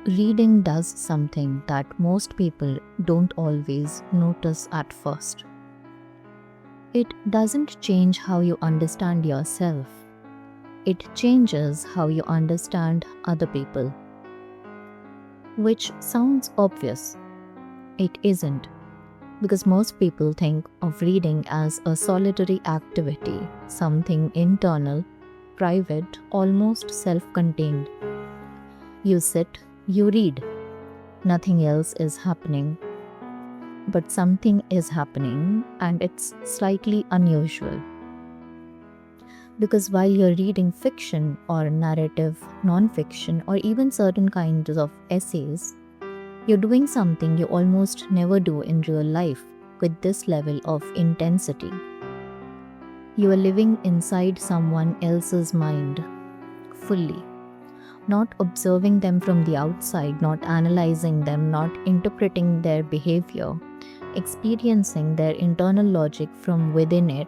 reading does something that most people don't always notice at first. It doesn't change how you understand yourself, it changes how you understand other people. Which sounds obvious. It isn't, because most people think of reading as a solitary activity, something internal, private, almost self contained. You sit, you read. Nothing else is happening. But something is happening, and it's slightly unusual. Because while you're reading fiction or narrative, non-fiction, or even certain kinds of essays, you're doing something you almost never do in real life with this level of intensity. You are living inside someone else's mind, fully. Not observing them from the outside, not analyzing them, not interpreting their behavior, experiencing their internal logic from within it.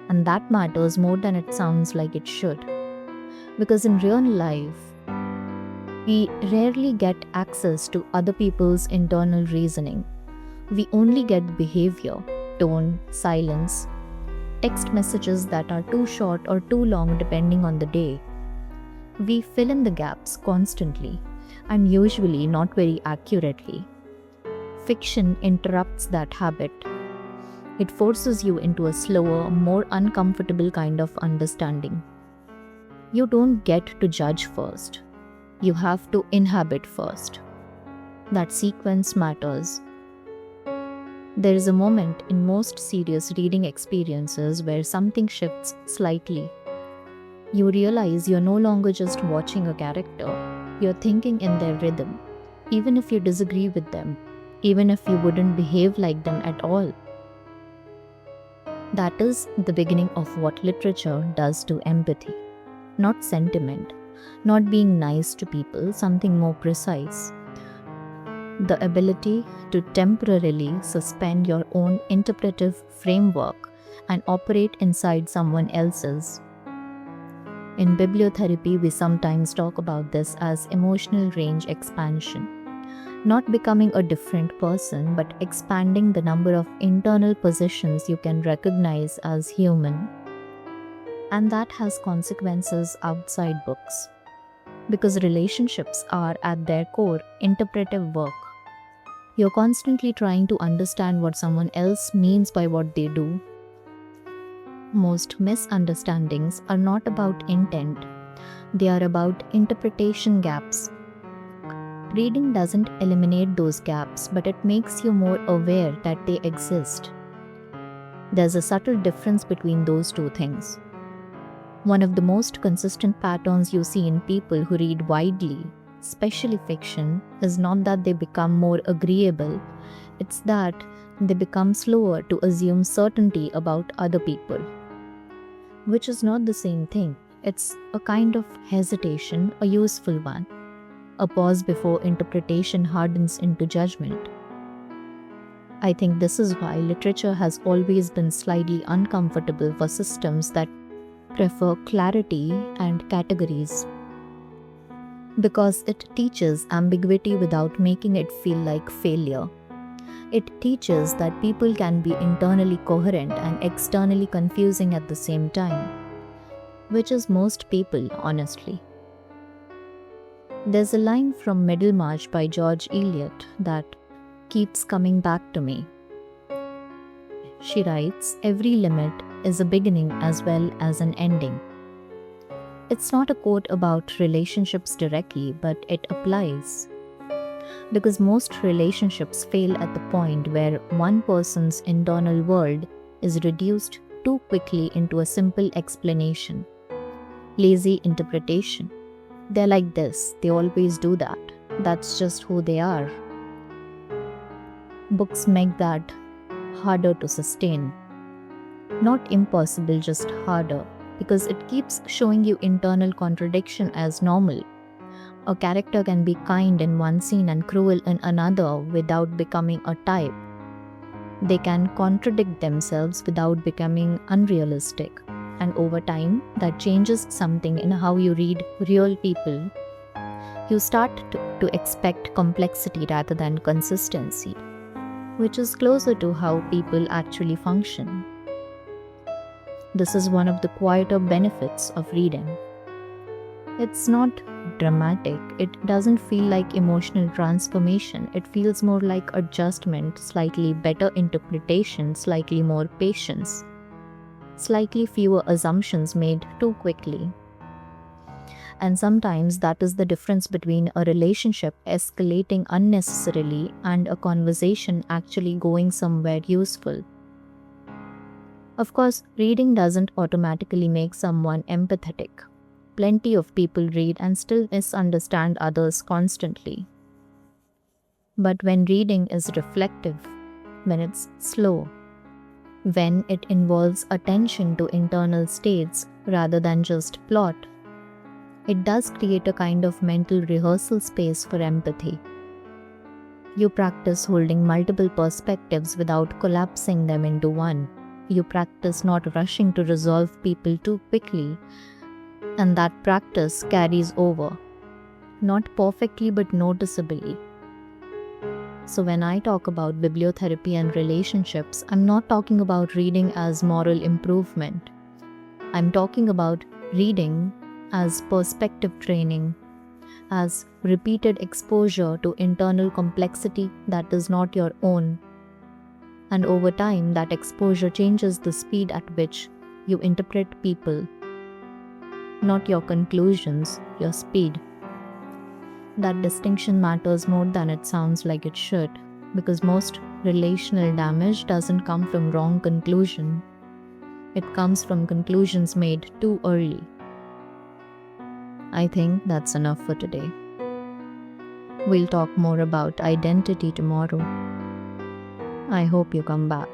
And that matters more than it sounds like it should. Because in real life, we rarely get access to other people's internal reasoning. We only get behavior, tone, silence, text messages that are too short or too long depending on the day. We fill in the gaps constantly, and usually not very accurately. Fiction interrupts that habit. It forces you into a slower, more uncomfortable kind of understanding. You don't get to judge first. You have to inhabit first. That sequence matters. There is a moment in most serious reading experiences where something shifts slightly. You realize you're no longer just watching a character, you're thinking in their rhythm, even if you disagree with them, even if you wouldn't behave like them at all. That is the beginning of what literature does to empathy. Not sentiment, not being nice to people, something more precise. The ability to temporarily suspend your own interpretive framework and operate inside someone else's. In bibliotherapy, we sometimes talk about this as emotional range expansion. Not becoming a different person, but expanding the number of internal positions you can recognize as human. And that has consequences outside books. Because relationships are, at their core, interpretive work. You're constantly trying to understand what someone else means by what they do. Most misunderstandings are not about intent, they are about interpretation gaps. Reading doesn't eliminate those gaps, but it makes you more aware that they exist. There's a subtle difference between those two things. One of the most consistent patterns you see in people who read widely, especially fiction, is not that they become more agreeable, it's that they become slower to assume certainty about other people. Which is not the same thing. It's a kind of hesitation, a useful one. A pause before interpretation hardens into judgment. I think this is why literature has always been slightly uncomfortable for systems that prefer clarity and categories. Because it teaches ambiguity without making it feel like failure. It teaches that people can be internally coherent and externally confusing at the same time, which is most people, honestly. There's a line from Middlemarch by George Eliot that keeps coming back to me. She writes, "Every limit is a beginning as well as an ending." It's not a quote about relationships directly, but it applies. Because most relationships fail at the point where one person's internal world is reduced too quickly into a simple explanation. Lazy interpretation. They're like this, they always do that. That's just who they are. Books make that harder to sustain. Not impossible, just harder, because it keeps showing you internal contradiction as normal. A character can be kind in one scene and cruel in another without becoming a type. They can contradict themselves without becoming unrealistic. And over time, that changes something in how you read real people. You start to expect complexity rather than consistency, which is closer to how people actually function. This is one of the quieter benefits of reading. It's not dramatic, it doesn't feel like emotional transformation, it feels more like adjustment, slightly better interpretation, slightly more patience, slightly fewer assumptions made too quickly. And sometimes that is the difference between a relationship escalating unnecessarily and a conversation actually going somewhere useful. Of course, reading doesn't automatically make someone empathetic. Plenty of people read and still misunderstand others constantly. But when reading is reflective, when it's slow, when it involves attention to internal states rather than just plot, it does create a kind of mental rehearsal space for empathy. You practice holding multiple perspectives without collapsing them into one. You practice not rushing to resolve people too quickly, and that practice carries over, not perfectly but noticeably. So when I talk about bibliotherapy and relationships, I'm not talking about reading as moral improvement. I'm talking about reading as perspective training, as repeated exposure to internal complexity that is not your own. And over time, that exposure changes the speed at which you interpret people, not your conclusions, your speed. That distinction matters more than it sounds like it should, because most relational damage doesn't come from wrong conclusion. It comes from conclusions made too early. I think that's enough for today. We'll talk more about identity tomorrow. I hope you come back.